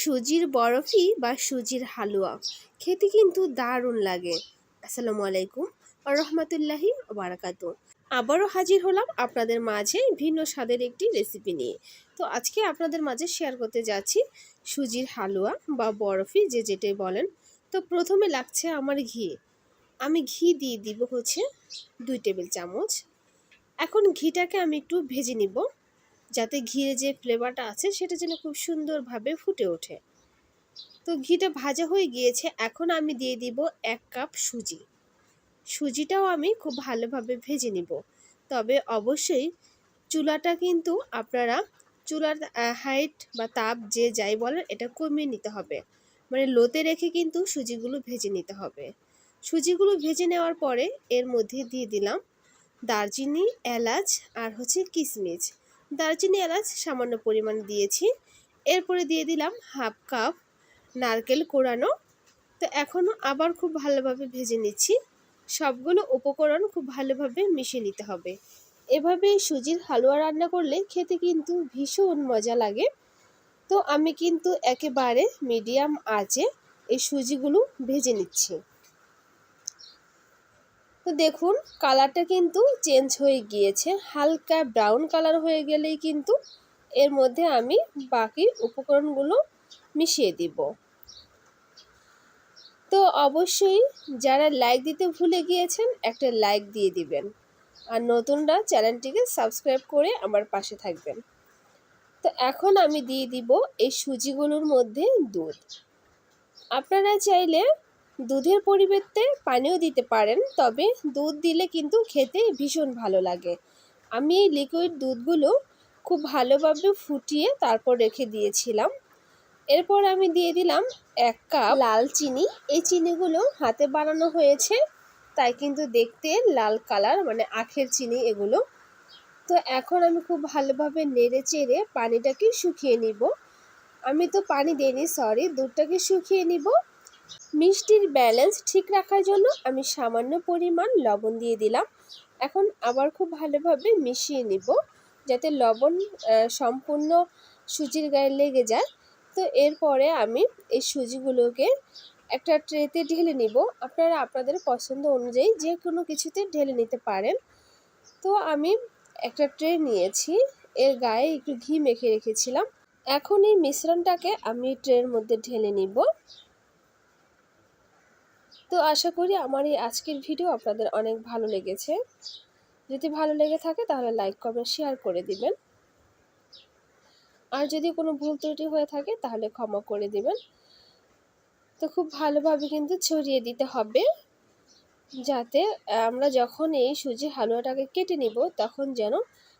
সুজির বরফি বা সুজির হালুয়া খেতে কিন্তু দারুণ লাগে। আসসালামু আলাইকুম ওয়া রাহমাতুল্লাহি ওয়া বারাকাতুহু। আবারও হাজির হলাম আপনাদের মাঝে ভিন্ন স্বাদের একটি রেসিপি নিয়ে। তো আজকে আপনাদের মাঝে শেয়ার করতে যাচ্ছি সুজির হালুয়া বা বরফি যে যেটাই বলেন। তো প্রথমে লাগছে আমার ঘি। আমি ঘি দিয়ে দিব হচ্ছে 2 টেবিল চামচ। এখন ঘিটাকে আমি একটু ভেজে নিব, যাতে ঘিয়ে যে ফ্লেভারটা আছে সেটা যেন খুব সুন্দরভাবে ফুটে ওঠে। তো ঘিটা ভাজা হয়ে গিয়েছে, এখন আমি দিয়ে দিব 1 কাপ সুজি। সুজিটাও আমি খুব ভালোভাবে ভেজে নিব, তবে অবশ্যই চুলাটা কিন্তু আপনারা চুলার হাইট বা তাপ যে যাই বলেন এটা কমিয়ে নিতে হবে, মানে লোতে রেখে কিন্তু সুজিগুলো ভেজে নিতে হবে। সুজিগুলো ভেজে নেওয়ার পরে এর মধ্যে দিয়ে দিলাম দারচিনি, এলাচ আর হচ্ছে কিশমিশ। দারচিনি এলাচ সামান্য পরিমাণ দিয়েছি। এরপরে দিয়ে দিলাম 1/2 কাপ নারকেল কোড়ানো। তো এখনও আবার খুব ভালোভাবে ভেজে নিচ্ছি। সবগুলো উপকরণ খুব ভালোভাবে মিশিয়ে নিতে হবে। এভাবে সুজির হালুয়া রান্না করলে খেতে কিন্তু ভীষণ মজা লাগে। তো আমি কিন্তু একেবারে মিডিয়াম আঁচে এই সুজিগুলো ভেজে নিচ্ছি। তো দেখুন কালারটা কিন্তু চেঞ্জ হয়ে গিয়েছে, হালকা ব্রাউন কালার হয়ে গেলেই কিন্তু এর মধ্যে আমি বাকি উপকরণগুলো মিশিয়ে দিব। তো অবশ্যই যারা লাইক দিতে ভুলে গিয়েছেন একটা লাইক দিয়ে দিবেন, আর নতুনরা চ্যানেলটিকে সাবস্ক্রাইব করে আমার পাশে থাকবেন। তো এখন আমি দিয়ে দিব এই সুজিগুলোর মধ্যে দুধ। আপনারা চাইলে দুধের পরিবর্তে পানিও দিতে পারেন, তবে দুধ দিলে কিন্তু খেতে ভীষণ ভালো লাগে। আমি এই লিকুইড দুধগুলো খুব ভালোভাবে ফুটিয়ে তারপর রেখে দিয়েছিলাম। এরপর আমি দিয়ে দিলাম 1 কাপ লাল চিনি। এই চিনিগুলো হাতে বানানো হয়েছে, তাই কিন্তু দেখতে লাল কালার, মানে আখের চিনি এগুলো। তো এখন আমি খুব ভালোভাবে নেড়ে চেড়ে পানিটাকে শুকিয়ে নিব। আমি তো পানি দিইনি, সরি, দুধটাকে শুকিয়ে নিব। মিষ্টির ব্যালেন্স ঠিক রাখার জন্য আমি সামান্য পরিমাণ লবণ দিয়ে দিলাম। এখন আবার খুব ভালোভাবে মিশিয়ে নিব, যাতে লবণ সম্পূর্ণ সুজির গায়ে লেগে যায়। তো এরপরে আমি এই সুজিগুলোকে একটা ট্রেতে ঢেলে নিব। আপনারা আপনাদের পছন্দ অনুযায়ী যে কোনো কিছুতে ঢেলে নিতে পারেন। তো আমি একটা ট্রে নিয়েছি, এর গায়ে একটু ঘি মেখে রেখেছিলাম। এখন এই মিশ্রণটাকে আমি ট্রের মধ্যে ঢেলে নিব। তো আশা করি আমার এই আজকের ভিডিও আপনাদের অনেক ভালো লেগেছে। যদি ভালো লেগে থাকে তাহলে লাইক, কমেন্ট, শেয়ার করে দিবেন। আর যদি কোনো ভুল ত্রুটি হয়ে থাকে তাহলে ক্ষমা করে দিবেন। তো খুব ভালোভাবে কিন্তু ছড়িয়ে দিতে হবে, যাতে আমরা যখন এই সুজির হালুয়াটাকে কেটে নিব তখন যেন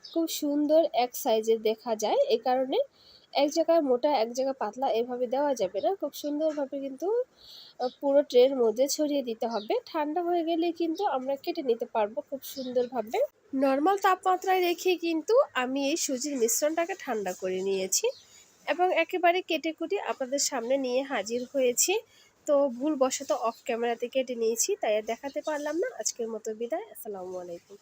খুব সুন্দর এক সাইজের দেখা যায়। এই কারণে এক জায়গায় মোটা এক জায়গায় পাতলা এভাবে দেওয়া যাবে না, খুব সুন্দরভাবে কিন্তু পুরো ট্রের মধ্যে ছড়িয়ে দিতে হবে। ঠান্ডা হয়ে গেলে কিন্তু আমরা কেটে নিতে পারবো খুব সুন্দরভাবে। নর্মাল তাপমাত্রায় রেখে কিন্তু আমি এই সুজির মিশ্রণটাকে ঠান্ডা করে নিয়েছি এবং একেবারে কেটে কুটে আপনাদের সামনে নিয়ে হাজির হয়েছি। তো ভুলবশত অফ ক্যামেরাতে কেটে নিয়েছি, তাই আর দেখাতে পারলাম না। আজকের মতো বিদায়। আসসালামু আলাইকুম।